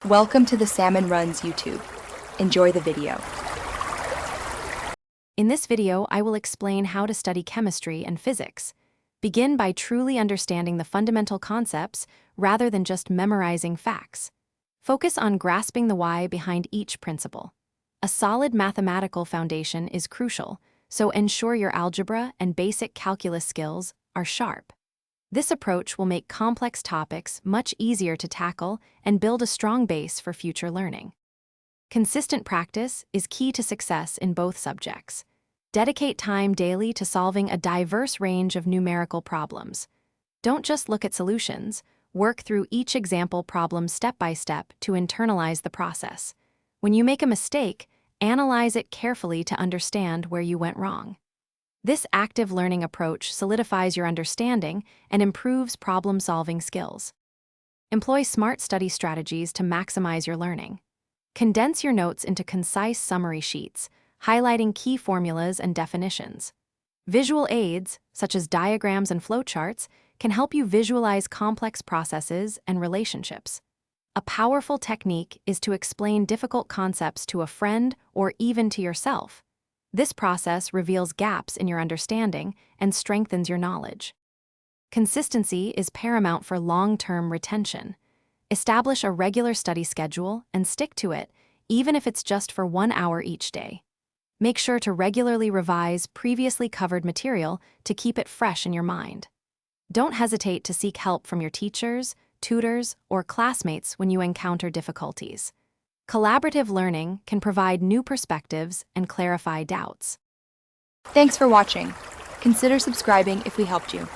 Welcome to the Salmon Runs YouTube. Enjoy the video. In this video, I will explain how to study chemistry and physics. Begin by truly understanding the fundamental concepts rather than just memorizing facts. Focus on grasping the why behind each principle. A solid mathematical foundation is crucial, so ensure your algebra and basic calculus skills are sharp. This approach will make complex topics much easier to tackle and build a strong base for future learning. Consistent practice is key to success in both subjects. Dedicate time daily to solving a diverse range of numerical problems. Don't just look at solutions, work through each example problem step by step to internalize the process. When you make a mistake, analyze it carefully to understand where you went wrong. This active learning approach solidifies your understanding and improves problem-solving skills. Employ smart study strategies to maximize your learning. Condense your notes into concise summary sheets, highlighting key formulas and definitions. Visual aids, such as diagrams and flowcharts, can help you visualize complex processes and relationships. A powerful technique is to explain difficult concepts to a friend or even to yourself. This process reveals gaps in your understanding and strengthens your knowledge. Consistency is paramount for long-term retention. Establish a regular study schedule and stick to it, even if it's just for 1 hour each day. Make sure to regularly revise previously covered material to keep it fresh in your mind. Don't hesitate to seek help from your teachers, tutors, or classmates when you encounter difficulties. Collaborative learning can provide new perspectives and clarify doubts. Thanks for watching. Consider subscribing if we helped you.